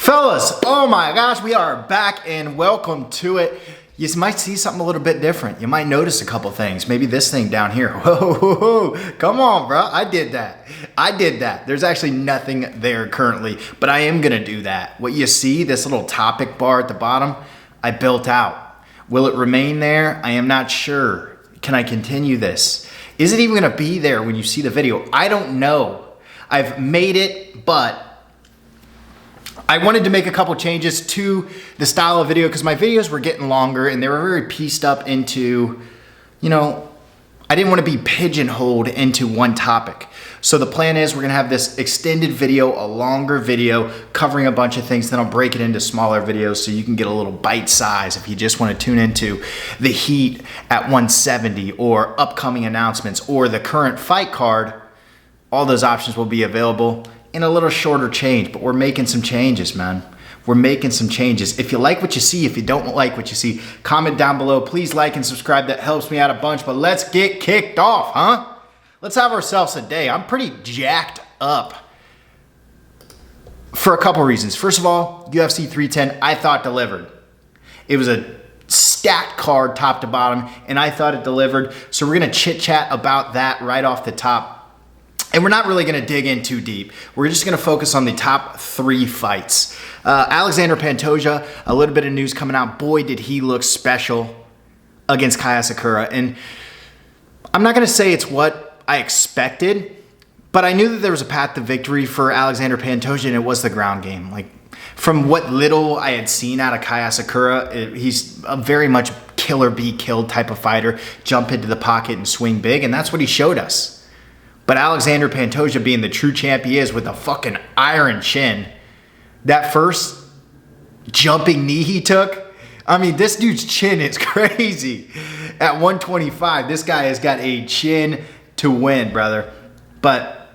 Fellas, oh my gosh, we are back and welcome to it. You might see something a little bit different. You might notice a couple things. Maybe this thing down here. Whoa, come on, bro. I did that. There's actually nothing there currently, but I am gonna do that. What you see, this little topic bar at the bottom, I built out. Will it remain there? I am not sure. Can I continue this? Is it even gonna be there when you see the video? I don't know. I've made it, but I wanted to make a couple changes to the style of video because my videos were getting longer and they were very pieced up into, I didn't want to be pigeonholed into one topic. So the plan is we're going to have this extended video, a longer video covering a bunch of things. Then I'll break it into smaller videos so you can get a little bite size if you just want to tune into the heat at 170 or upcoming announcements or the current fight card. All those options will be available in a little shorter change, but we're making some changes, man. We're making some changes. If you like what you see, if you don't like what you see, comment down below. Please like and subscribe. That helps me out a bunch, but let's get kicked off, huh? Let's have ourselves a day. I'm pretty jacked up for a couple reasons. First of all, UFC 310, I thought delivered. It was a stacked card top to bottom, and I thought it delivered. So we're gonna chit chat about that right off the top. And we're not really gonna dig in too deep. We're just gonna focus on the top 3 fights. Alexander Pantoja, a little bit of news coming out. Boy, did he look special against Kaya Sakura. And I'm not gonna say it's what I expected, but I knew that there was a path to victory for Alexander Pantoja, and it was the ground game. Like, from what little I had seen out of Kaya Sakura, he's a very much kill or be killed type of fighter. Jump into the pocket and swing big, and that's what he showed us. But Alexander Pantoja, being the true champ he is with a fucking iron chin, that first jumping knee he took, I mean, this dude's chin is crazy. At 125, this guy has got a chin to win, brother. But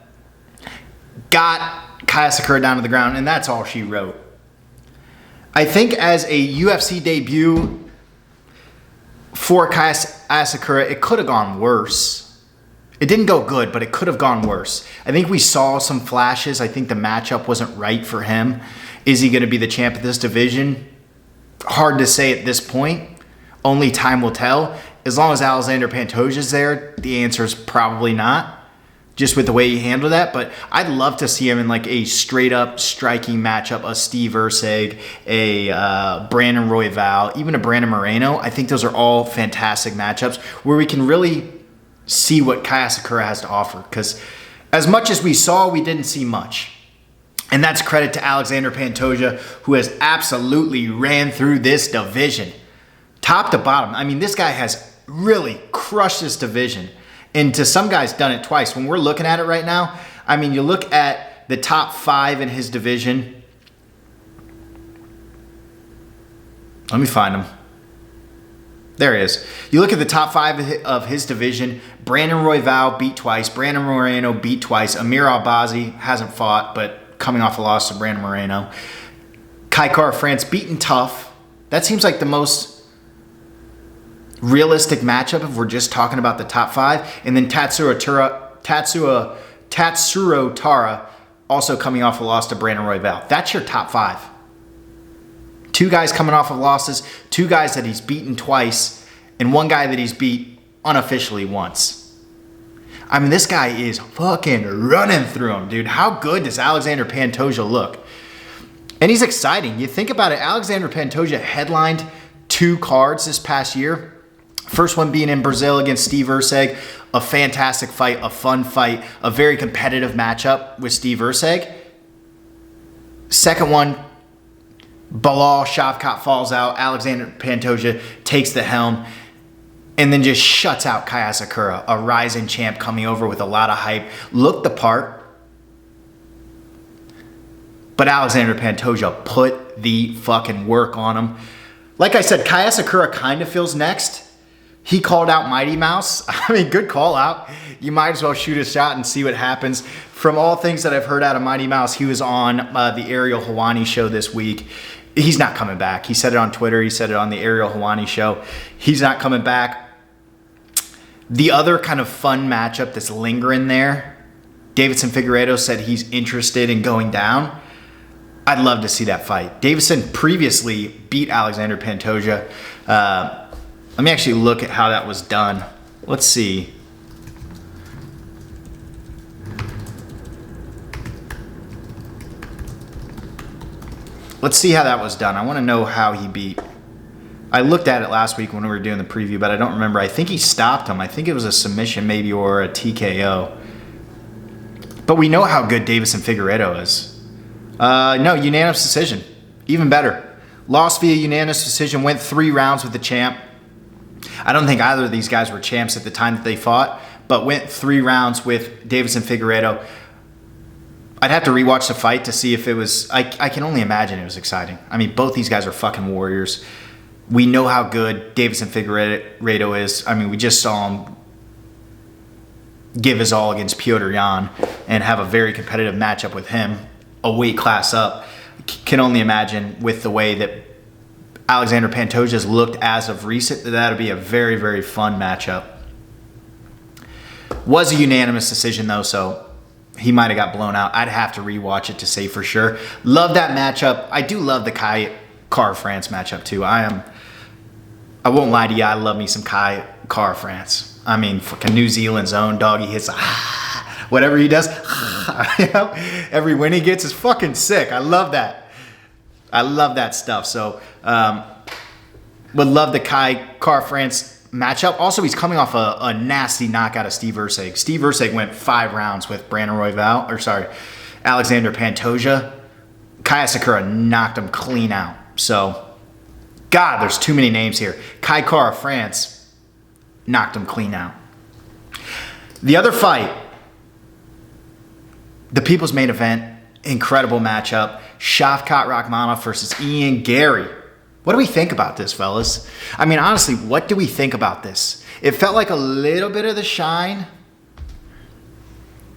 got Kaya Sakura down to the ground, and that's all she wrote. I think as a UFC debut for Kaya Sakura, it could have gone worse. It didn't go good, but it could have gone worse. I think we saw some flashes. I think the matchup wasn't right for him. Is he going to be the champ of this division? Hard to say at this point. Only time will tell. As long as Alexander Pantoja's there, the answer is probably not. Just with the way he handled that. But I'd love to see him in like a straight up striking matchup. A Steve Erceg, a Brandon Royval, even a Brandon Moreno. I think those are all fantastic matchups where we can really see what Kaya Sakura has to offer, because as much as we saw, we didn't see much. And that's credit to Alexander Pantoja, who has absolutely ran through this division top to bottom. I mean, this guy has really crushed this division, and to some guys done it twice. When we're looking at it right now, I mean, you look at the top 5 in his division. Let me find him. There he is. You look at the top 5 of his division. Brandon Royval beat twice. Brandon Moreno beat twice. Amir Albazi hasn't fought, but coming off a loss to Brandon Moreno. Kai Kara France beaten tough. That seems like the most realistic matchup if we're just talking about the top 5. And then Tatsuro Tara also coming off a loss to Brandon Royval. That's your top 5. 2 guys coming off of losses, 2 guys that he's beaten twice, and 1 guy that he's beat unofficially once. I mean, this guy is fucking running through him, dude. How good does Alexander Pantoja look? And he's exciting. You think about it, Alexander Pantoja headlined 2 cards this past year. First one being in Brazil against Steve Erceg. A fantastic fight, a fun fight, a very competitive matchup with Steve Erceg. Second one, Bilal Shavkat falls out. Alexander Pantoja takes the helm and then just shuts out Kaya Sakura, a rising champ coming over with a lot of hype. Looked the part. But Alexander Pantoja put the fucking work on him. Like I said, Kaya Sakura kind of feels next. He called out Mighty Mouse. I mean, good call out. You might as well shoot a shot and see what happens. From all things that I've heard out of Mighty Mouse, he was on the Ariel Helwani show this week. He's not coming back. He said it on Twitter. He said it on the Ariel Helwani show. He's not coming back. The other kind of fun matchup that's lingering there, Davidson Figueiredo said he's interested in going down. I'd love to see that fight. Davison previously beat Alexander Pantoja. Let me actually look at how that was done. Let's see. Let's see how that was done. I want to know how he beat. I looked at it last week when we were doing the preview, but I don't remember. I think he stopped him. I think it was a submission maybe or a TKO. But we know how good Davison Figueiredo is. No, unanimous decision. Even better. Lost via unanimous decision, went 3 rounds with the champ. I don't think either of these guys were champs at the time that they fought, but went 3 rounds with Davison Figueiredo. I'd have to rewatch the fight to see if it was... I can only imagine it was exciting. I mean, both these guys are fucking warriors. We know how good Davison Figueiredo is. I mean, we just saw him give his all against Petr Yan and have a very competitive matchup with him, a weight class up. Can only imagine with the way that Alexander Pantoja's looked as of recent, that'll be a very, very fun matchup. Was a unanimous decision though, so he might have got blown out. I'd have to rewatch it to say for sure. Love that matchup. I do love the Kai Kara-France matchup too. I won't lie to you, I love me some Kai Kara-France. I mean, fucking New Zealand's own dog. He hits whatever he does. You know, every win he gets is fucking sick. I love that. I love that stuff. So, would love the Kai Kara-France matchup. Also, he's coming off a nasty knockout of Steve Erceg. Steve Erceg went 5 rounds with Alexander Pantoja. Kai Sakura knocked him clean out. So, God, there's too many names here. Kai Kara-France knocked him clean out. The other fight, the People's Main Event, incredible matchup. Shavkat Rakhmonov versus Ian Garry. What do we think about this, fellas? I mean, honestly, what do we think about this? It felt like a little bit of the shine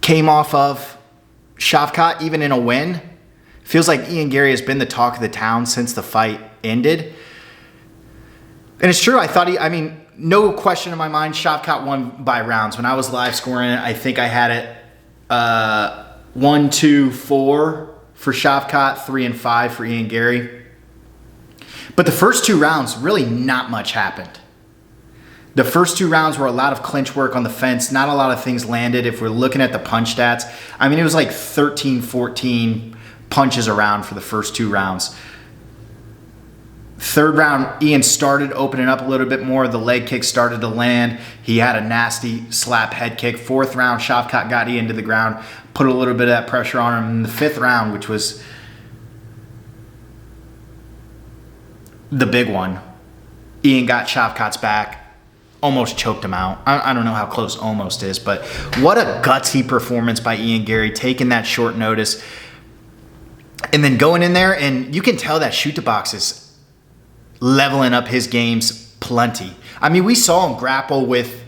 came off of Shavkat, even in a win. Feels like Ian Garry has been the talk of the town since the fight ended. And it's true, no question in my mind, Shavkat won by rounds. When I was live scoring it, I think I had it 1-2-4 for Shavkat, 3-5 for Ian Garry. But the first 2 rounds, really not much happened. The first 2 rounds were a lot of clinch work on the fence. Not a lot of things landed. If we're looking at the punch stats, I mean, it was like 13, 14 punches around for the first 2 rounds. Third round, Ian started opening up a little bit more. The leg kick started to land. He had a nasty slap head kick. 4th round, Shavkat got Ian to the ground, put a little bit of that pressure on him. In the 5th round, which was the big one, Ian got Shavkat's back, almost choked him out. I don't know how close almost is, but what a gutsy performance by Ian Garry, taking that short notice and then going in there, and you can tell that shoot the box is leveling up his games plenty. I mean, we saw him grapple with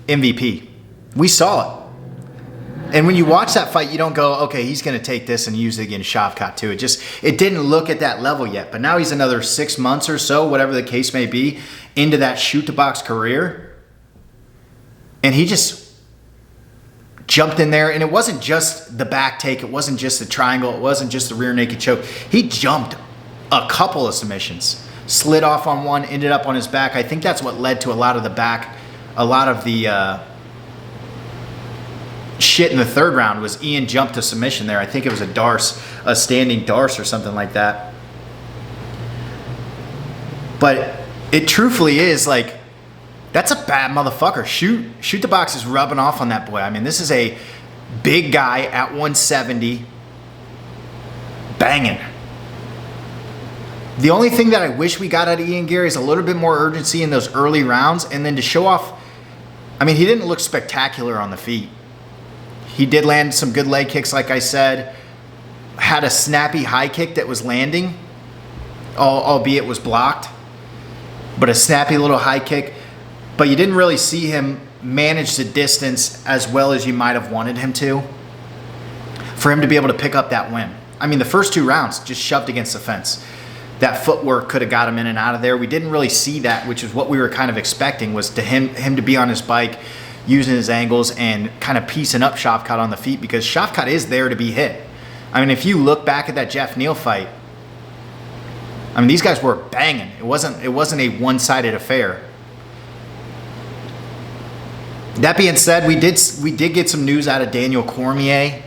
MVP. We saw it. And when you watch that fight, you don't go, okay, he's going to take this and use it against Shavkat too. It didn't look at that level yet. But now he's another 6 months or so, whatever the case may be, into that shoot-to-box career. And he just jumped in there. And it wasn't just the back take. It wasn't just the triangle. It wasn't just the rear naked choke. He jumped a couple of submissions. Slid off on one, ended up on his back. I think that's what led to a lot of the shit in the 3rd round was Ian jumped to submission there. I think it was a standing Darce or something like that. But it truthfully is like, that's a bad motherfucker. Shoot the box is rubbing off on that boy. I mean, this is a big guy at 170 banging. The only thing that I wish we got out of Ian Garry is a little bit more urgency in those early rounds, and then to show off, I mean, he didn't look spectacular on the feet. He did land some good leg kicks, like I said. Had a snappy high kick that was landing, albeit was blocked, but a snappy little high kick. But you didn't really see him manage the distance as well as you might have wanted him to, for him to be able to pick up that win. I mean, the first 2 rounds just shoved against the fence. That footwork could have got him in and out of there. We didn't really see that, which is what we were kind of expecting, was to him to be on his bike, using his angles and kind of piecing up Shavkat on the feet, because Shavkat is there to be hit. I mean, if you look back at that Jeff Neal fight, I mean, these guys were banging. It wasn't a one-sided affair. That being said, we did get some news out of Daniel Cormier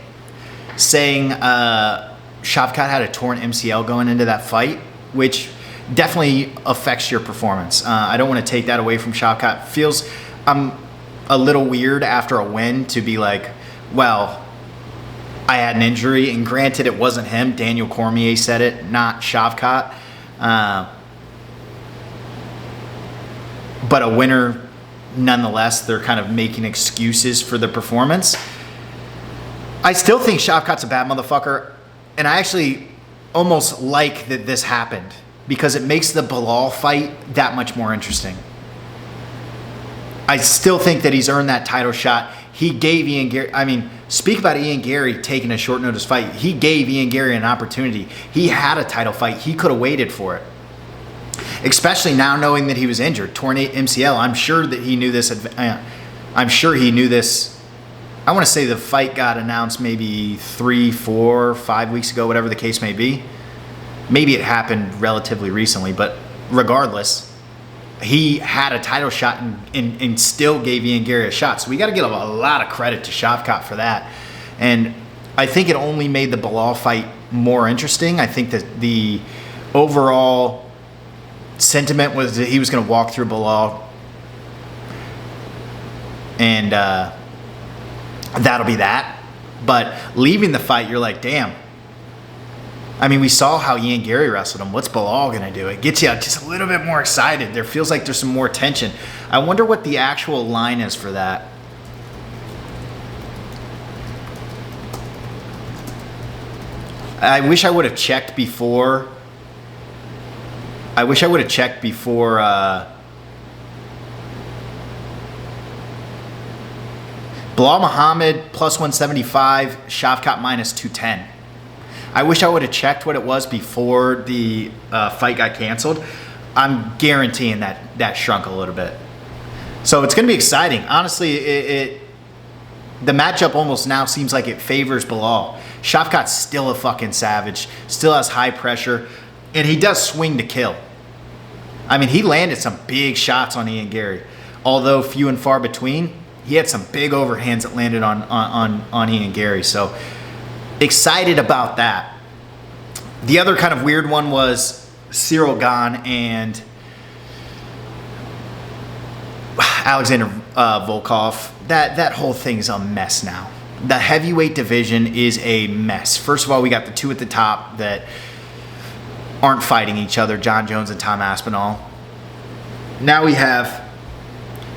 saying Shavkat had a torn MCL going into that fight, which definitely affects your performance. I don't want to take that away from Shavkat. Feels a little weird after a win to be like, well, I had an injury, and granted it wasn't him. Daniel Cormier said it, not Shavkat. But a winner nonetheless. They're kind of making excuses for the performance. I still think Shavkat's a bad motherfucker, and I actually almost like that this happened because it makes the Bilal fight that much more interesting. I still think that he's earned that title shot. He gave Ian Gary, I mean, speak about Ian Gary taking a short notice fight. He gave Ian Gary an opportunity. He had a title fight. He could have waited for it. Especially now knowing that he was injured, torn MCL. I'm sure that he knew this. I'm sure he knew this. I want to say the fight got announced maybe 3, 4, 5 weeks ago, whatever the case may be. Maybe it happened relatively recently, but regardless, he had a title shot and still gave Ian Gary a shot. So we got to give a lot of credit to Shavkat for that. And I think it only made the Bilal fight more interesting. I think that the overall sentiment was that he was going to walk through Bilal, and that'll be that. But leaving the fight, you're like, damn. I mean, we saw how Ian Gary wrestled him. What's Bilal going to do? It gets you just a little bit more excited. There feels like there's some more tension. I wonder what the actual line is for that. I wish I would have checked before. Bilal Muhammad plus 175, Shavkat minus 210. I wish I would have checked what it was before the fight got canceled. I'm guaranteeing that shrunk a little bit. So it's going to be exciting. Honestly, the matchup almost now seems like it favors Bilal. Shavkat's still a fucking savage, still has high pressure, and he does swing to kill. I mean, he landed some big shots on Ian Gary. Although few and far between, he had some big overhands that landed on Ian Gary. So excited about that. The other kind of weird one was Cyril Gane and Alexander Volkov. That whole thing's a mess now. The heavyweight division is a mess. First of all, we got the two at the top that aren't fighting each other, John Jones and Tom Aspinall. Now we have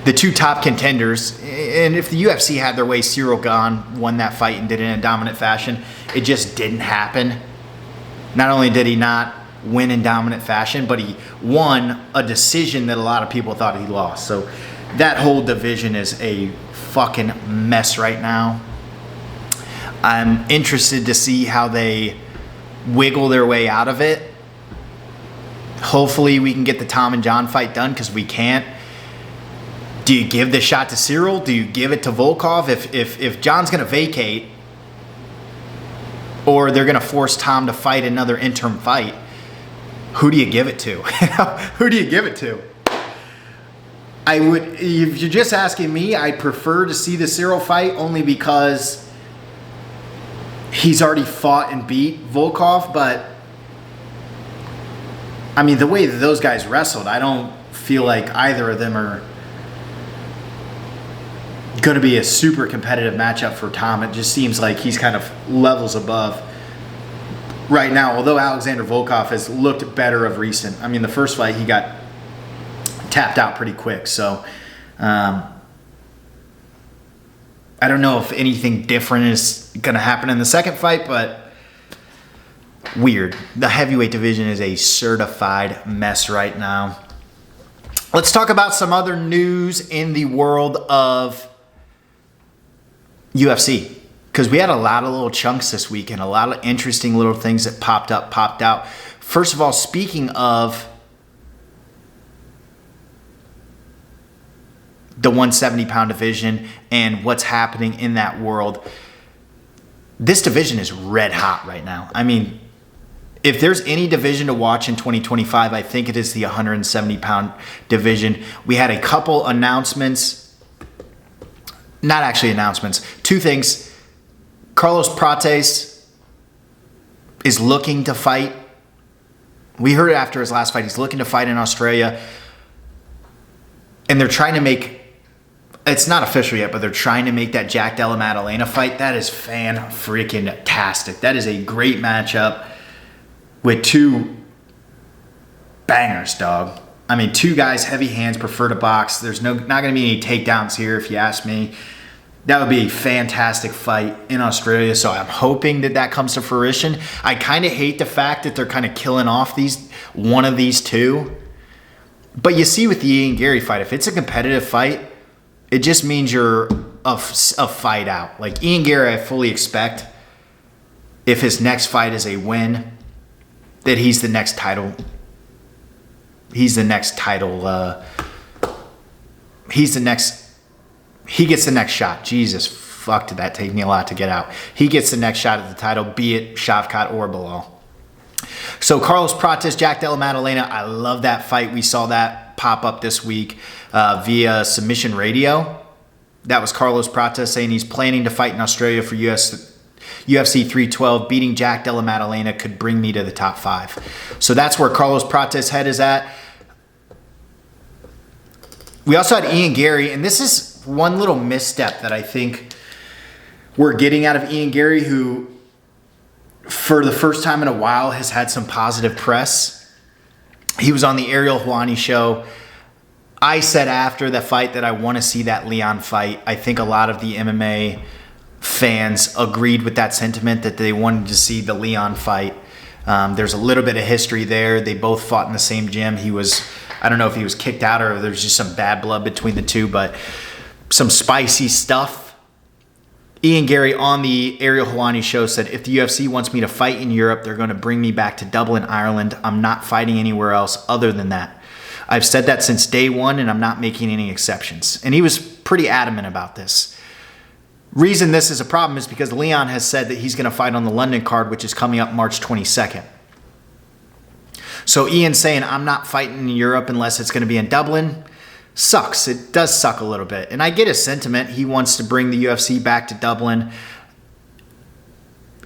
the two top contenders, and if the UFC had their way, Cyril Gane won that fight and did it in a dominant fashion. It just didn't happen. Not only did he not win in dominant fashion, but he won a decision that a lot of people thought he lost. So that whole division is a fucking mess right now. I'm interested to see how they wiggle their way out of it. Hopefully we can get the Tom and John fight done, because we can't. Do you give the shot to Cyril? Do you give it to Volkov? If John's going to vacate, or they're going to force Tom to fight another interim fight, who do you give it to? Who do you give it to? I would, if you're just asking me, I'd prefer to see the Cyril fight, only because he's already fought and beat Volkov. But I mean, the way that those guys wrestled, I don't feel like either of them are going to be a super competitive matchup for Tom. It just seems like he's kind of levels above right now, although Alexander Volkov has looked better of recent. I mean, the first fight, he got tapped out pretty quick. So I don't know if anything different is going to happen in the second fight, but weird. The heavyweight division is a certified mess right now. Let's talk about some other news in the world of UFC, because we had a lot of little chunks this week and a lot of interesting little things that popped out. First of all, speaking of the 170-pound division and what's happening in that world, this division is red hot right now. I mean, if there's any division to watch in 2025, I think it is the 170-pound division. We had a couple announcements. Not actually announcements. Two things. Carlos Prates is looking to fight. We heard it after his last fight. He's looking to fight in Australia. And they're trying to make, it's not official yet, but they're trying to make that Jack Della Maddalena fight. That is fan-freaking-tastic. That is a great matchup with two bangers, dog. I mean, two guys, heavy hands, prefer to box. There's not going to be any takedowns here, if you ask me. That would be a fantastic fight in Australia, so I'm hoping that comes to fruition. I kind of hate the fact that they're kind of killing off one of these two. But you see with the Ian Gary fight, if it's a competitive fight, it just means you're a fight out. Like Ian Gary, I fully expect, if his next fight is a win, that he gets the next shot. Jesus, fuck, did that take me a lot to get out. He gets the next shot at the title, be it Shavkat or Bilal. So Carlos Prates, Jack Della Maddalena, I love that fight. We saw that pop up this week via Submission Radio. That was Carlos Prates saying he's planning to fight in Australia for UFC 312. Beating Jack Della Maddalena could bring me to the top 5. So that's where Carlos Prates' head is at. We also had Ian Gary, and this is one little misstep that I think we're getting out of Ian Gary, who for the first time in a while has had some positive press. He was on the Ariel Helwani show. I said after the fight that I want to see that Leon fight. I think a lot of the MMA fans agreed with that sentiment, that they wanted to see the Leon fight. There's a little bit of history there. They both fought in the same gym. I don't know if he was kicked out or there's just some bad blood between the two, but some spicy stuff. Ian Gary on the Ariel Helwani show said, if the UFC wants me to fight in Europe, they're going to bring me back to Dublin, Ireland. I'm not fighting anywhere else other than that. I've said that since day one, and I'm not making any exceptions. And he was pretty adamant about this. Reason this is a problem is because Leon has said that he's going to fight on the London card, which is coming up March 22nd. So Ian saying, I'm not fighting in Europe unless it's going to be in Dublin, sucks. It does suck a little bit. And I get his sentiment. He wants to bring the UFC back to Dublin.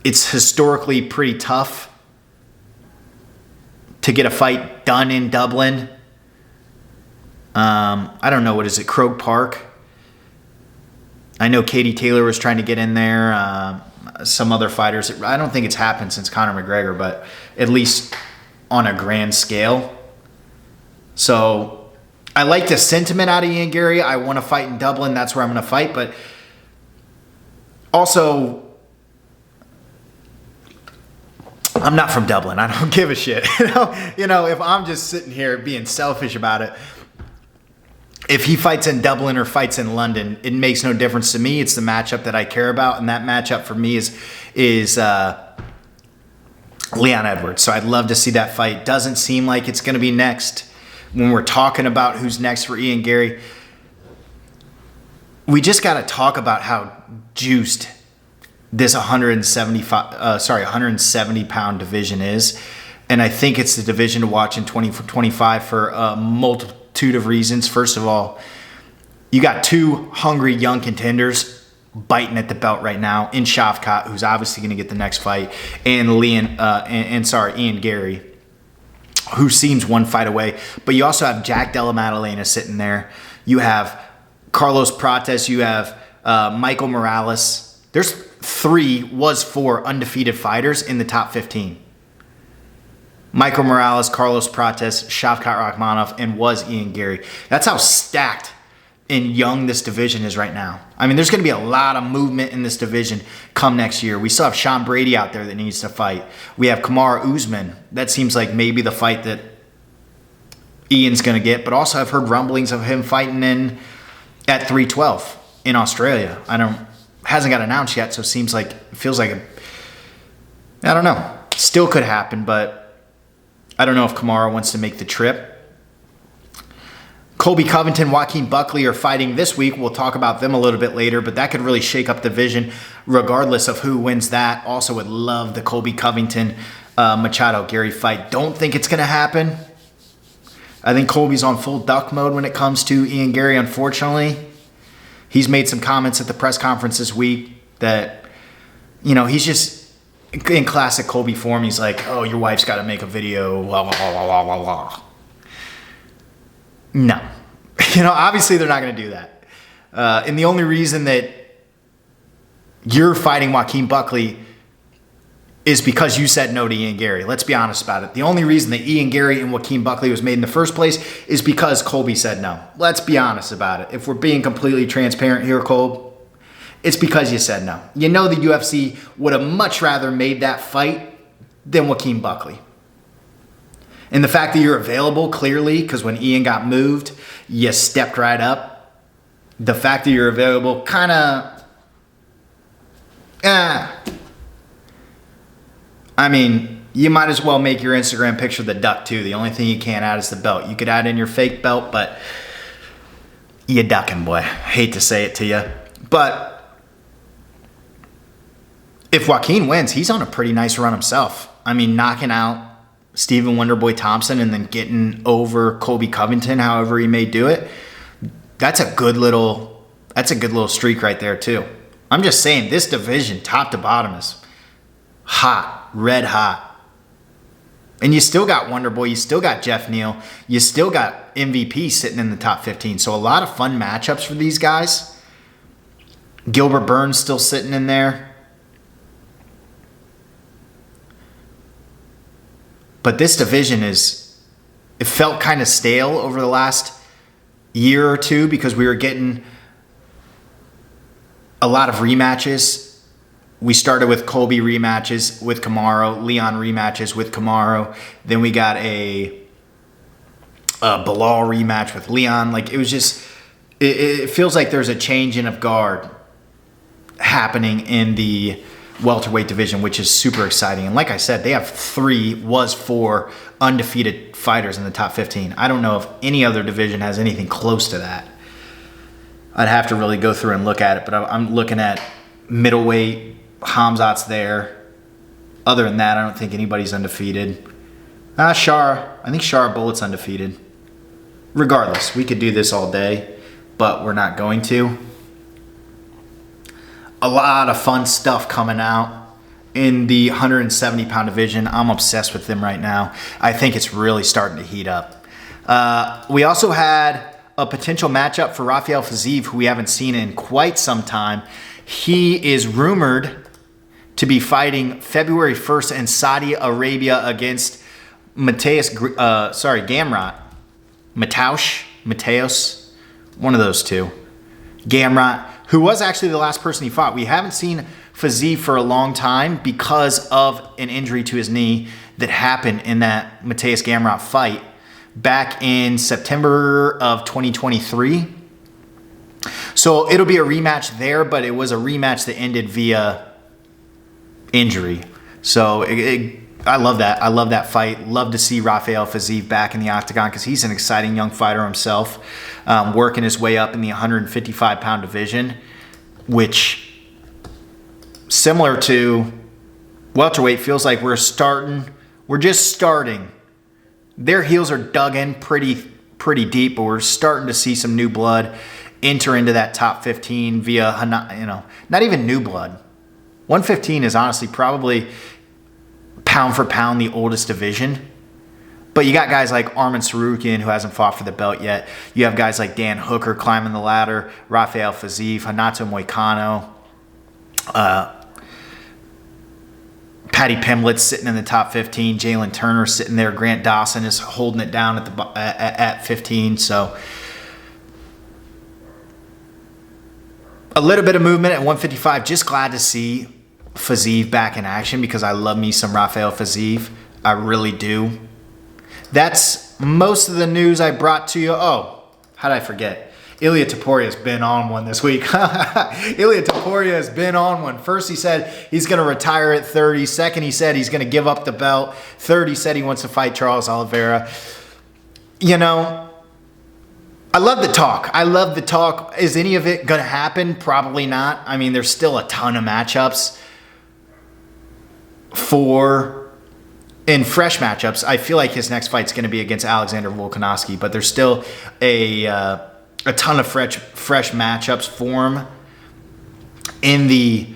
It's historically pretty tough to get a fight done in Dublin. I don't know, what is it, Croke Park? I know Katie Taylor was trying to get in there. Some other fighters. I don't think it's happened since Conor McGregor, but at least on a grand scale. So I like the sentiment out of Ian Gary. I want to fight in Dublin. That's where I'm going to fight. But also, I'm not from Dublin. I don't give a shit. You know, if I'm just sitting here being selfish about it, if he fights in Dublin or fights in London, it makes no difference to me. It's the matchup that I care about, and that matchup for me is Leon Edwards. So I'd love to see that fight. Doesn't seem like it's going to be next. When we're talking about who's next for Ian Gary, we just got to talk about how juiced this 170-pound division is. And I think it's the division to watch in 2025 for a multitude of reasons. First of all, you got two hungry young contenders biting at the belt right now in Shavkat, who's obviously going to get the next fight, and Ian Gary, who seems one fight away. But you also have Jack Della Maddalena sitting there. You have Carlos Prates. You have Michael Morales. There's four undefeated fighters in the top 15. Michael Morales, Carlos Prates, Shavkat Rakhmonov, and was Ian Gary. That's how stacked and young this division is right now. I mean, there's going to be a lot of movement in this division come next year. We still have Sean Brady out there that needs to fight. We have Kamaru Usman. That seems like maybe the fight that Ian's going to get. But also I've heard rumblings of him fighting at 312 in Australia. Hasn't got announced yet, so it feels like I don't know. Still could happen, but I don't know if Kamaru wants to make the trip. Colby Covington, Joaquin Buckley are fighting this week. We'll talk about them a little bit later, but that could really shake up the division regardless of who wins that. Also would love the Colby Covington Machado-Gary fight. Don't think it's going to happen. I think Colby's on full duck mode when it comes to Ian Gary, unfortunately. He's made some comments at the press conference this week that, he's just in classic Colby form. He's like, oh, your wife's got to make a video, blah, blah, blah, blah, blah, blah. No. Obviously they're not going to do that. And the only reason that you're fighting Joaquin Buckley is because you said no to Ian Gary. Let's be honest about it. The only reason that Ian Gary and Joaquin Buckley was made in the first place is because Colby said no. Let's be honest about it. If we're being completely transparent here, Colby, it's because you said no. The UFC would have much rather made that fight than Joaquin Buckley. And the fact that you're available, clearly, because when Ian got moved, you stepped right up. The fact that you're available kind of... you might as well make your Instagram picture the duck too. The only thing you can't add is the belt. You could add in your fake belt, but you ducking, boy. Hate to say it to you. But if Joaquin wins, he's on a pretty nice run himself. Knocking out Stephen Wonderboy Thompson and then getting over Colby Covington, however he may do it. That's a good little streak right there too. I'm just saying, this division, top to bottom, is hot, red hot. And you still got Wonderboy, you still got Jeff Neal, you still got MVP sitting in the top 15. So a lot of fun matchups for these guys. Gilbert Burns still sitting in there. But this division it felt kind of stale over the last year or two because we were getting a lot of rematches. We started with Colby rematches with Kamaru, Leon rematches with Kamaru. Then we got a Bilal rematch with Leon. It was just, it feels like there's a changing of guard happening in the welterweight division, which is super exciting. And like I said, they have 4 undefeated fighters in the top 15. I don't know if any other division has anything close to that. I'd have to really go through and look at it, but I'm looking at middleweight. Hamzat's there. Other than that, I don't think anybody's undefeated. Shara. I think Shara Bullet's undefeated. Regardless, we could do this all day, but we're not going to. A lot of fun stuff coming out in the 170-pound division. I'm obsessed with them right now. I think it's really starting to heat up. We also had a potential matchup for Rafael Fiziev, who we haven't seen in quite some time. He is rumored to be fighting February 1st in Saudi Arabia against Gamrot. Mateos, one of those two. Gamrot, who was actually the last person he fought. We haven't seen Fiziev for a long time because of an injury to his knee that happened in that Mateus Gamrot fight back in September of 2023. So it'll be a rematch there, but it was a rematch that ended via injury. So I love that. I love that fight. Love to see Rafael Fiziev back in the octagon because he's an exciting young fighter himself, working his way up in the 155-pound division, which, similar to welterweight, feels like we're just starting. Their heels are dug in pretty deep, but we're starting to see some new blood enter into that top 15 via, not even new blood. 115 is honestly probably pound for pound the oldest division. But you got guys like Arman Tsarukyan, who hasn't fought for the belt yet. You have guys like Dan Hooker climbing the ladder, Rafael Fiziev, Renato Moicano, Patty Pimblett sitting in the top 15, Jalen Turner sitting there, Grant Dawson is holding it down at 15. So a little bit of movement at 155. Just glad to see Fiziev back in action because I love me some Rafael Fiziev. I really do. That's most of the news I brought to you. Oh, how did I forget? Ilia Toporia's been on one this week. Ilia Topuria has been on one. First, he said he's going to retire at 30. Second, he said he's going to give up the belt. Third, he said he wants to fight Charles Oliveira. I love the talk. Is any of it going to happen? Probably not. There's still a ton of matchups for in fresh matchups, I feel like his next fight's going to be against Alexander Volkanovski, but there's still a ton of fresh matchups for him in the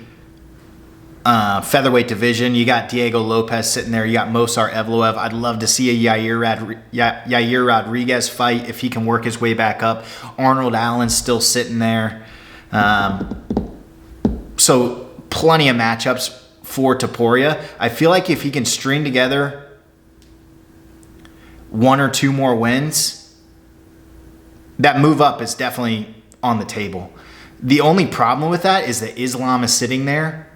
featherweight division. You got Diego Lopez sitting there. You got Mosar Evloev. I'd love to see a Yair Rodriguez fight if he can work his way back up. Arnold Allen's still sitting there. So plenty of matchups for Topuria. I feel like if he can string together one or two more wins, that move up is definitely on the table. The only problem with that is that Islam is sitting there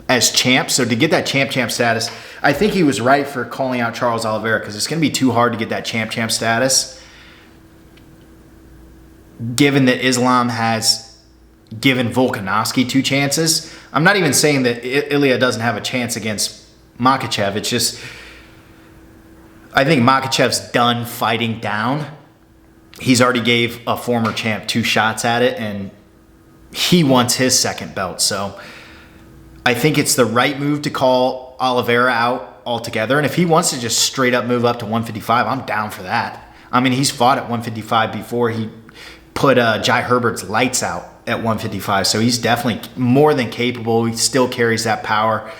as champ. So to get that champ status, I think he was right for calling out Charles Oliveira, because it's going to be too hard to get that champ status, given that Islam has given Volkanovski 2 chances. I'm not even saying that Ilya doesn't have a chance against Makhachev. It's just, I think Makhachev's done fighting down. He's already gave a former champ 2 shots at it, and he wants his second belt. So I think it's the right move to call Oliveira out altogether. And if he wants to just straight up move up to 155, I'm down for that. I mean, he's fought at 155 before. He put Jai Herbert's lights out at 155. So he's definitely more than capable. He still carries that power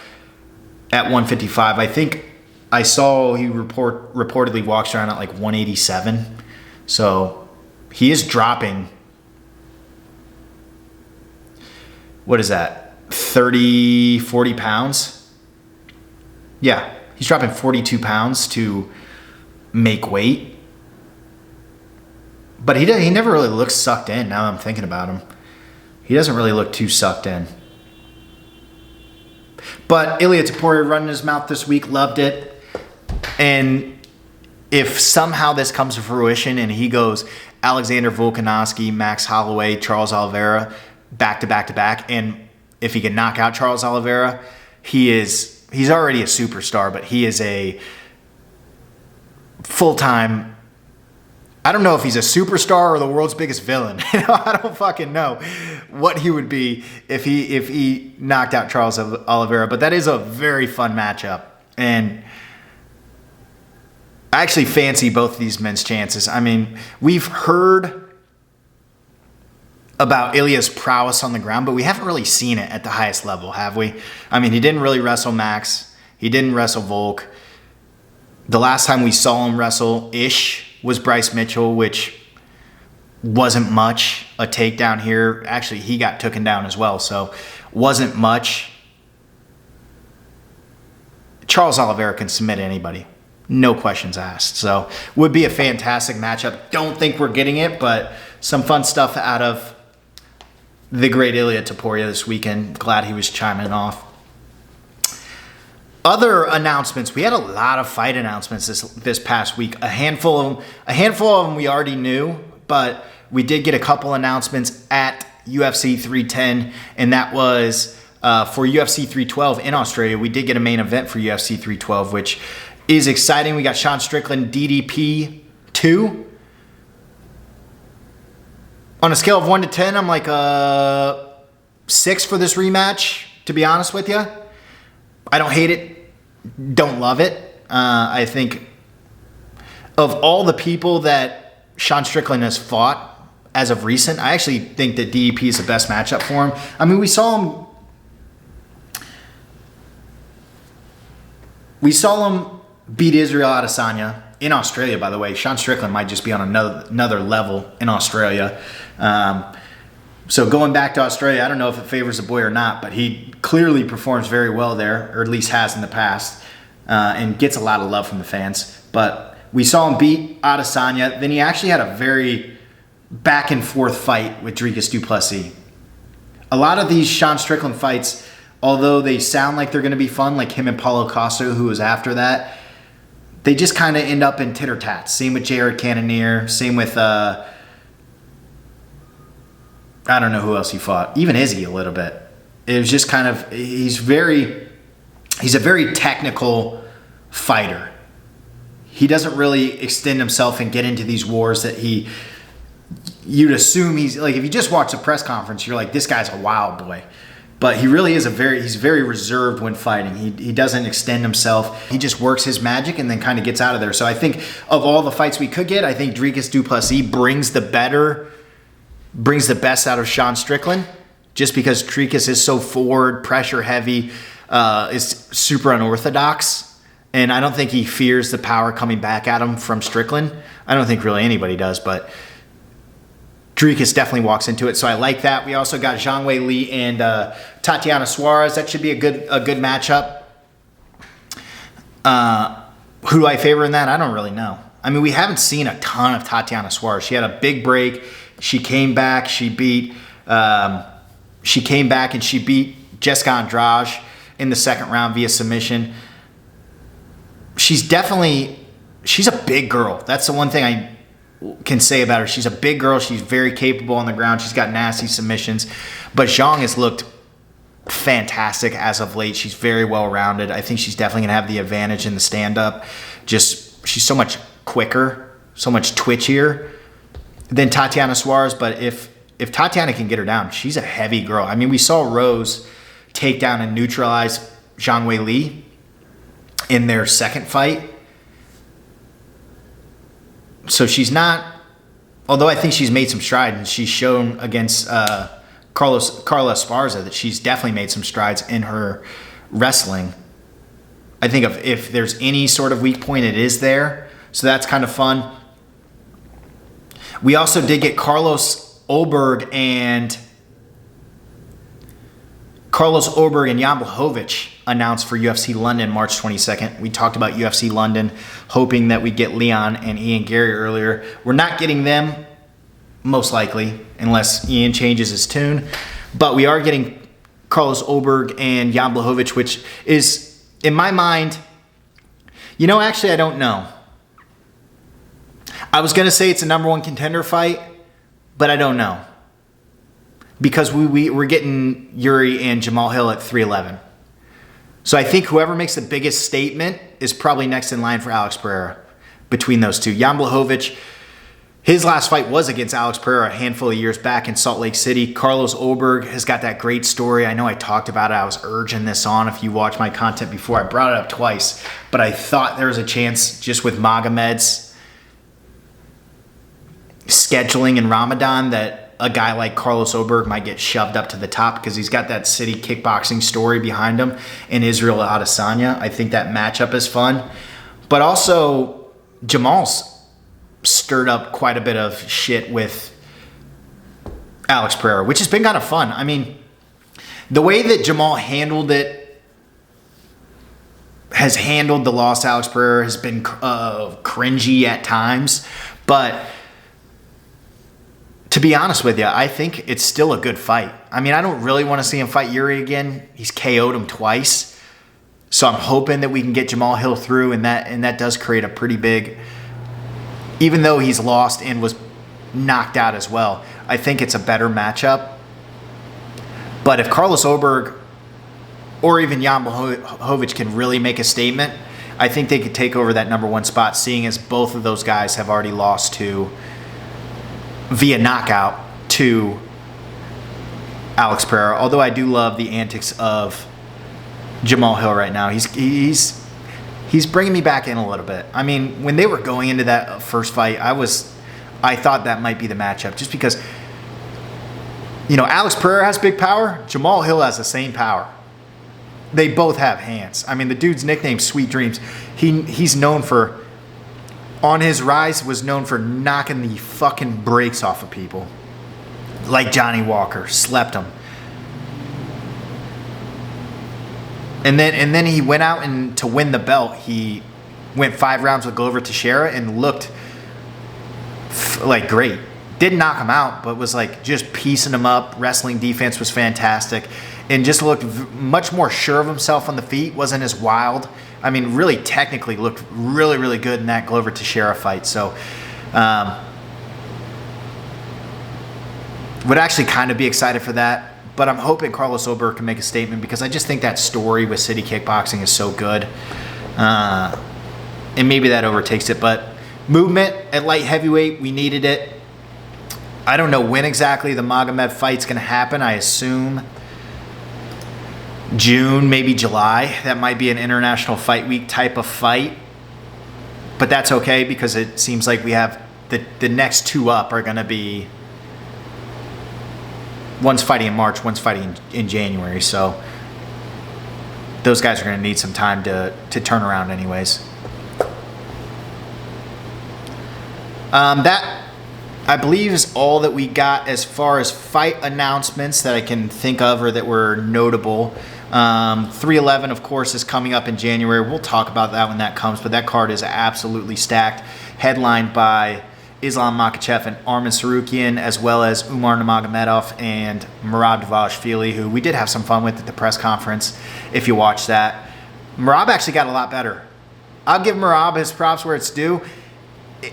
at 155. I think I saw he reportedly walks around at like 187. So he is dropping, what is that, 30, 40 pounds? Yeah, he's dropping 42 pounds to make weight. But he never really looks sucked in, now I'm thinking about him. He doesn't really look too sucked in. But Ilia Topuria running his mouth this week, loved it. And if somehow this comes to fruition and he goes Alexander Volkanovski, Max Holloway, Charles Oliveira, back to back, and if he can knock out Charles Oliveira, he's already a superstar, but he is a full-time, I don't know if he's a superstar or the world's biggest villain. I don't fucking know what he would be if he knocked out Charles Oliveira, but that is a very fun matchup. And I actually fancy both of these men's chances. I mean, we've heard about Ilya's prowess on the ground, but we haven't really seen it at the highest level, have we? I mean, he didn't really wrestle Max. He didn't wrestle Volk. The last time we saw him wrestle-ish was Bryce Mitchell, which wasn't much. A takedown here. Actually, he got taken down as well, so wasn't much. Charles Oliveira can submit anybody. No questions asked. So would be a fantastic matchup. Don't think we're getting it, but some fun stuff out of the great Ilia Topuria this weekend. Glad he was chiming off. Other announcements. We had a lot of fight announcements this past week. A handful of them we already knew, but we did get a couple announcements at UFC 310, and that was for UFC 312 in Australia. We did get a main event for UFC 312, which is exciting. We got Sean Strickland, DDP 2. On a scale of 1 to 10, I'm like a 6 for this rematch, to be honest with you. I don't hate it, don't love it. I think of all the people that Sean Strickland has fought as of recent, I actually think that DDP is the best matchup for him. I mean, we saw him beat Israel Adesanya in Australia, by the way. Sean Strickland might just be on another level in Australia. So going back to Australia, I don't know if it favors the boy or not, but he clearly performs very well there, or at least has in the past, and gets a lot of love from the fans. But we saw him beat Adesanya. Then he actually had a very back and forth fight with Dricus du Plessis. A lot of these Sean Strickland fights, although they sound like they're going to be fun, like him and Paulo Costa, who was after that, they just kind of end up in titter tats. Same with Jared Cannonier. Same with, I don't know who else he fought. Even Izzy a little bit. It was just kind of, he's a very technical fighter. He doesn't really extend himself and get into these wars that you'd assume he's, like if you just watch the press conference, you're like, this guy's a wild boy. but he really is he's very reserved when fighting. He doesn't extend himself. He just works his magic and then kind of gets out of there. So I think of all the fights we could get, I think Dricus du Plessis brings the best out of Sean Strickland, just because Dricus is so forward, pressure heavy, is super unorthodox. And I don't think he fears the power coming back at him from Strickland. I don't think really anybody does, but Dricus definitely walks into it. So I like that. We also got Zhang Weili and Tatiana Suarez. That should be a good matchup. Who do I favor in that? I don't really know. I mean, we haven't seen a ton of Tatiana Suarez. She had a big break. She came back. She came back and she beat Jessica Andrade in the second round via submission. She's a big girl. That's the one thing I can say about her. She's a big girl. She's very capable on the ground. She's got nasty submissions. But Zhang has looked fantastic as of late. She's very well-rounded. I think she's definitely going to have the advantage in the stand-up. She's so much quicker, so much twitchier than Tatiana Suarez. But if Tatiana can get her down, she's a heavy girl. I mean, we saw Rose take down and neutralize Zhang Weili in their second fight. So she's not, although I think she's made some strides, and she's shown against Carla Esparza that she's definitely made some strides in her wrestling. I think if there's any sort of weak point, it is there. So that's kind of fun. We also did get Carlos Oberg and Jan Blachowicz announced for UFC London March 22nd. We talked about UFC London, hoping that we get Leon and Ian Gary earlier. We're not getting them, most likely, unless Ian changes his tune. But we are getting Carlos Oberg and Jan Blachowicz, which is, in my mind, actually, I don't know. I was going to say it's a number one contender fight, but I don't know. Because we're getting Yuri and Jamal Hill at 311. So I think whoever makes the biggest statement is probably next in line for Alex Pereira between those two. Jan Blachowicz, his last fight was against Alex Pereira a handful of years back in Salt Lake City. Carlos Oberg has got that great story. I know I talked about it. I was urging this on. If you watched my content before, I brought it up twice. But I thought there was a chance just with Magomed's scheduling in Ramadan that a guy like Carlos Oberg might get shoved up to the top because he's got that city kickboxing story behind him in Israel Adesanya. I think that matchup is fun. But also, Jamal's stirred up quite a bit of shit with Alex Pereira, which has been kind of fun. I mean, the way that Jamal handled the loss to Alex Pereira has been cringy at times, but to be honest with you, I think it's still a good fight. I mean, I don't really want to see him fight Yuri again. He's KO'd him twice. So I'm hoping that we can get Jamal Hill through, and that does create a pretty big, even though he's lost and was knocked out as well, I think it's a better matchup. But if Carlos Oberg or even Jan Blachowicz can really make a statement, I think they could take over that number one spot, seeing as both of those guys have already lost via knockout to Alex Pereira. Although I do love the antics of Jamal Hill right now. He's bringing me back in a little bit. I mean, when they were going into that first fight, I thought that might be the matchup, just because Alex Pereira has big power. Jamal Hill has the same power. They both have hands. I mean, the dude's nicknamed Sweet Dreams. He's known for, on his rise, was known for knocking the fucking brakes off of people. Like Johnny Walker, slept him. And then he went out and to win the belt, he went 5 rounds with Glover Teixeira and looked like great. Didn't knock him out, but was like just piecing him up. Wrestling defense was fantastic. And just looked much more sure of himself on the feet. Wasn't as wild. I mean, really technically looked really, really good in that Glover Teixeira fight. So, would actually kind of be excited for that. But I'm hoping Carlos Oberg can make a statement, because I just think that story with City Kickboxing is so good. And maybe that overtakes it. But movement at light heavyweight, we needed it. I don't know when exactly the Magomed fight's going to happen. I assume June, maybe July. That might be an international fight week type of fight. But that's okay because it seems like we have the next two up are going to be, one's fighting in March, one's fighting in January. So those guys are going to need some time to turn around anyways. That, I believe, is all that we got as far as fight announcements that I can think of or that were notable. 311, of course, is coming up in January. We'll talk about that when that comes, but that card is absolutely stacked. Headlined by Islam Makhachev and Arman Tsarukyan, as well as Umar Nurmagomedov and Merab Dvalishvili, who we did have some fun with at the press conference, if you watched that. Merab actually got a lot better. I'll give Merab his props where it's due.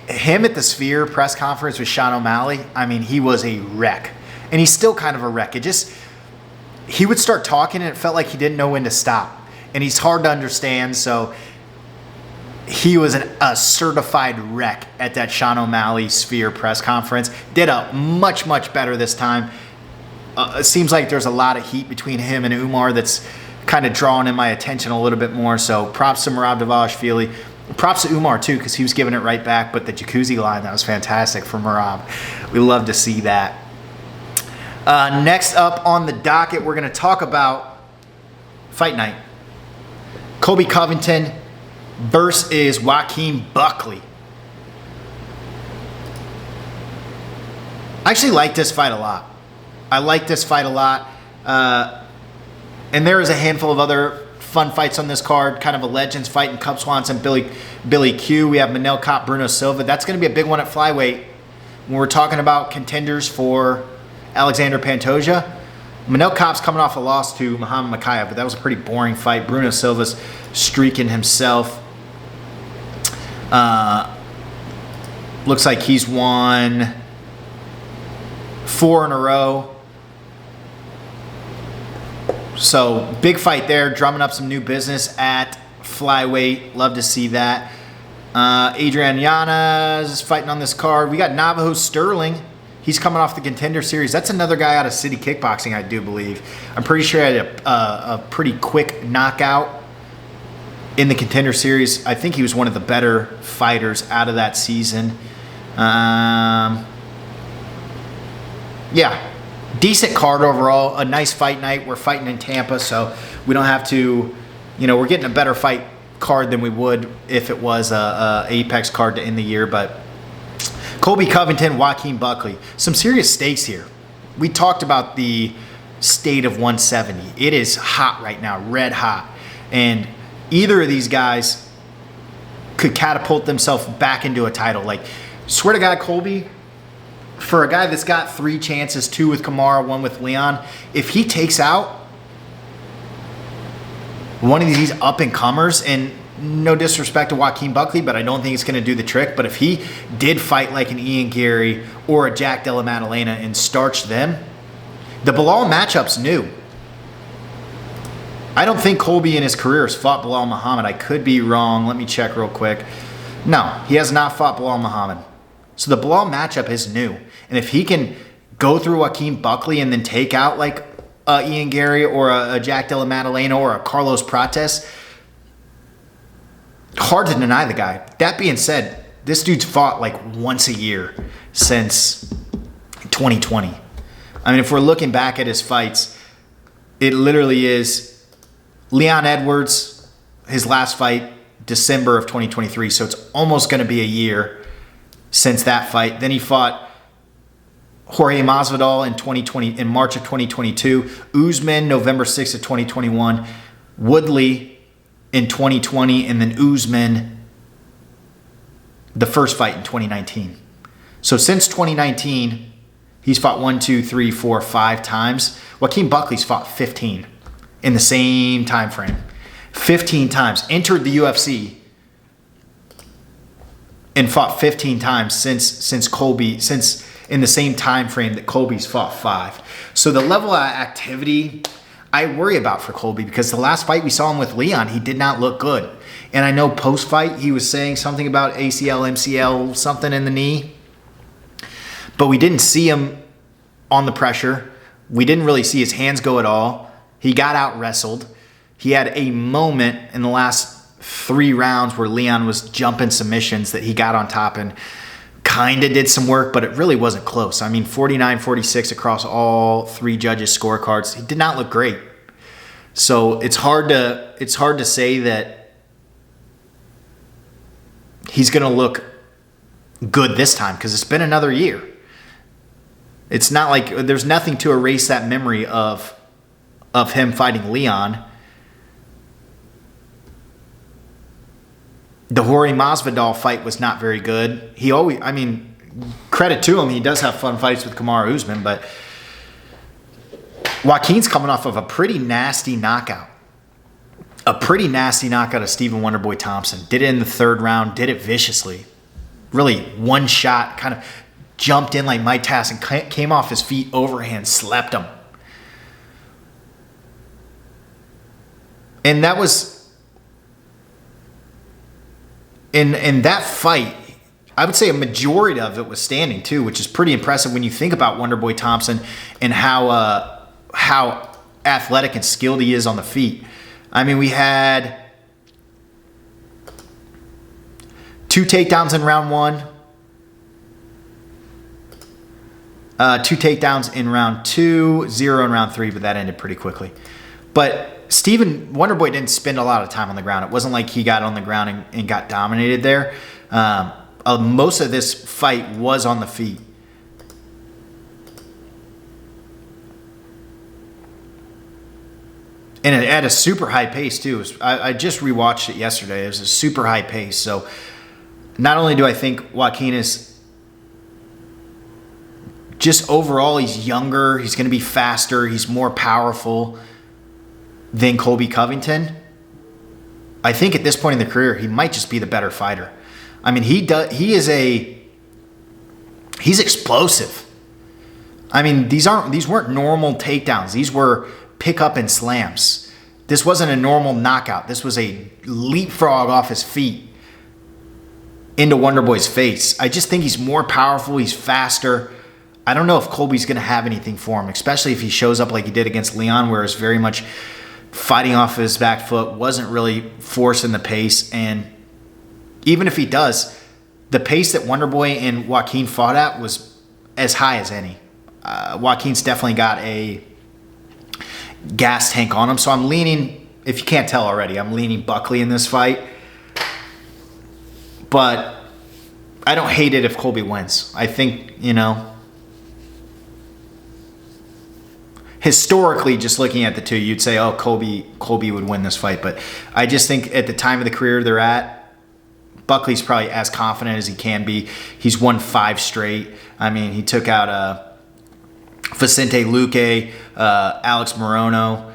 Him at the Sphere press conference with Sean O'Malley, I mean, he was a wreck. And he's still kind of a wreck. He would start talking and it felt like he didn't know when to stop. And he's hard to understand, so he was a certified wreck at that Sean O'Malley Sphere press conference. Did a much, much better this time. It seems like there's a lot of heat between him and Umar that's kind of drawing in my attention a little bit more. So props to Merab Dvalishvili. Props to Umar too, because he was giving it right back. But the jacuzzi line, that was fantastic for Merab. We love to see that. Next up on the docket, we're going to talk about Fight Night. Colby Covington versus Joaquin Buckley. I actually like this fight a lot. And there is a handful of other fun fights on this card. Kind of a legends fight in Cub Swanson, Billy Q. We have Manel Kape, Bruno Silva. That's going to be a big one at flyweight. When we're talking about contenders for Alexander Pantoja, Manel Kape's coming off a loss to Muhammad Mokaev, but that was a pretty boring fight. Bruno Silva's streaking himself. Looks like he's won 4 in a row. So big fight there, drumming up some new business at flyweight. Love to see that. Adrian Yanez is fighting on this card. We got Navajo Sterling. He's coming off the Contender Series. That's another guy out of City Kickboxing, I do believe. I'm pretty sure he had a pretty quick knockout in the Contender Series. I think he was one of the better fighters out of that season. Yeah, decent card overall. A nice fight night. We're fighting in Tampa, so we don't have to, we're getting a better fight card than we would if it was a Apex card to end the year. But Colby Covington, Joaquin Buckley. Some serious stakes here. We talked about the state of 170. It is hot right now, red hot. And either of these guys could catapult themselves back into a title. Like, swear to God, Colby, for a guy that's got 3 chances, 2 with Kamaru, 1 with Leon, if he takes out one of these up-and-comers, and no disrespect to Joaquin Buckley, but I don't think it's going to do the trick. But if he did fight like an Ian Gary or a Jack Della Maddalena and starch them, the Bilal matchup's new. I don't think Colby in his career has fought Bilal Muhammad. I could be wrong. Let me check real quick. No, he has not fought Bilal Muhammad. So the Bilal matchup is new. And if he can go through Joaquin Buckley and then take out like Ian Gary or a Jack Della Maddalena or a Carlos Prates, hard to deny the guy. That being said, this dude's fought like once a year since 2020. I mean, if we're looking back at his fights, it literally is Leon Edwards, his last fight, December of 2023. So it's almost going to be a year since that fight. Then he fought Jorge Masvidal in March of 2022. Usman, November 6th of 2021. Woodley in 2020, and then Usman, the first fight in 2019. So since 2019, he's fought 5 times. Joaquin Buckley's fought 15 in the same time frame. 15 times. Entered the UFC and fought 15 times since in the same time frame that Colby's fought 5. So the level of activity I worry about for Colby, because the last fight we saw him with Leon, he did not look good. And I know post-fight he was saying something about ACL, MCL, something in the knee. But we didn't see him on the pressure. We didn't really see his hands go at all. He got out wrestled. He had a moment in the last 3 rounds where Leon was jumping submissions that he got on top and kind of did some work, but it really wasn't close. I mean, 49-46 across all 3 judges' scorecards. He did not look great. So it's hard to say that he's going to look good this time because it's been another year. It's not like there's nothing to erase that memory of him fighting Leon. The Jorge Masvidal fight was not very good. Credit to him, he does have fun fights with Kamaru Usman, but Joaquin's coming off of a pretty nasty knockout. A pretty nasty knockout of Stephen Wonderboy Thompson. Did it in the 3rd round, did it viciously. Really, one shot, kind of jumped in like Mike Tyson, came off his feet, overhand, slept him. And that was... In that fight, I would say a majority of it was standing too, which is pretty impressive when you think about Wonderboy Thompson and how athletic and skilled he is on the feet. I mean, we had 2 takedowns in round 1, 2 takedowns in round 2, 0 in round 3, but that ended pretty quickly. But Stephen Wonderboy didn't spend a lot of time on the ground. It wasn't like he got on the ground and got dominated there. Most of this fight was on the feet. And at a super high pace, too. I just rewatched it yesterday. It was a super high pace. So not only do I think Joaquin is just overall, he's younger. He's going to be faster. He's more powerful than Colby Covington. I think at this point in the career, he might just be the better fighter. I mean, he's explosive. I mean, these weren't normal takedowns. These were pick up and slams. This wasn't a normal knockout. This was a leapfrog off his feet into Wonderboy's face. I just think he's more powerful. He's faster. I don't know if Colby's going to have anything for him, especially if he shows up like he did against Leon, where it's very much fighting off his back foot, wasn't really forcing the pace. And even if he does, the pace that Wonderboy and Joaquin fought at was as high as any. Joaquin's definitely got a gas tank on him. So I'm leaning, if you can't tell already, I'm leaning Buckley in this fight. But I don't hate it if Colby wins. I think, historically, just looking at the two, you'd say, oh, Colby would win this fight. But I just think at the time of the career they're at, Buckley's probably as confident as he can be. He's won 5 straight. I mean, he took out Vicente Luque, Alex Morono,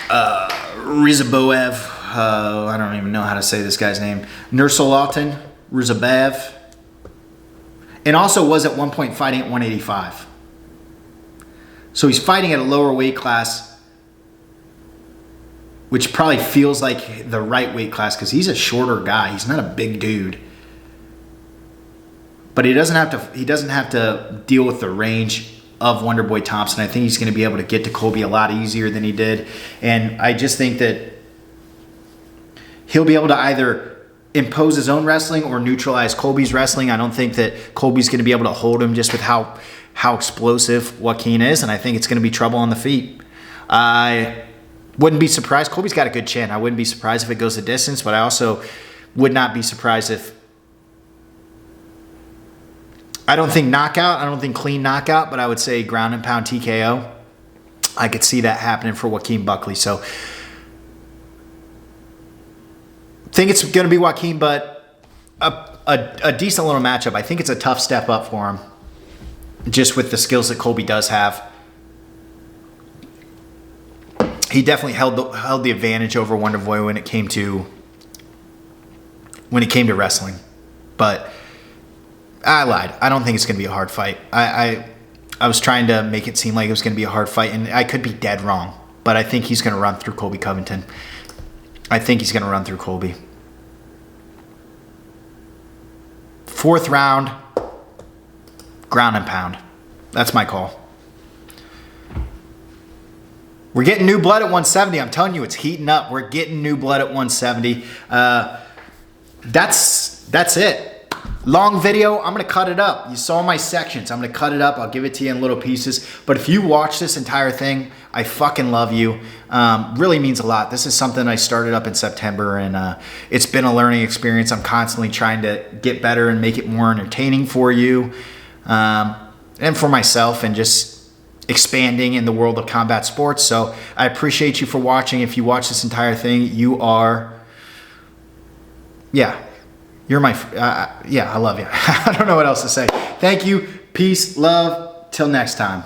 Rizaboev. I don't even know how to say this guy's name. Nursulatan Rizabaev. And also was at one point fighting at 185. So he's fighting at a lower weight class, which probably feels like the right weight class because he's a shorter guy. He's not a big dude. But he doesn't have to deal with the range of Wonderboy Thompson. I think he's going to be able to get to Colby a lot easier than he did. And I just think that he'll be able to either impose his own wrestling or neutralize Colby's wrestling. I don't think that Colby's going to be able to hold him just with how explosive Joaquin is, and I think it's going to be trouble on the feet. I wouldn't be surprised. Colby's got a good chin. I wouldn't be surprised if it goes the distance, but I also would not be surprised if... I don't think knockout. I don't think clean knockout, but I would say ground and pound TKO. I could see that happening for Joaquin Buckley. So I think it's going to be Joaquin, but a decent little matchup. I think it's a tough step up for him, just with the skills that Colby does have. He definitely held the advantage over Wonderboy when it came to wrestling. But I lied. I don't think it's going to be a hard fight. I was trying to make it seem like it was going to be a hard fight, and I could be dead wrong. But I think he's going to run through Colby Covington. I think he's going to run through Colby. 4th round, ground and pound. That's my call. We're getting new blood at 170. I'm telling you, it's heating up. We're getting new blood at 170. That's it. Long video, I'm gonna cut it up. You saw my sections. I'm gonna cut it up. I'll give it to you in little pieces. But if you watch this entire thing, I fucking love you. Really means a lot. This is something I started up in September, and it's been a learning experience. I'm constantly trying to get better and make it more entertaining for you and for myself, and just expanding in the world of combat sports. So I appreciate you for watching. If you watch this entire thing, you are, you're my, I love you. I don't know what else to say. Thank you. Peace, love. Till next time.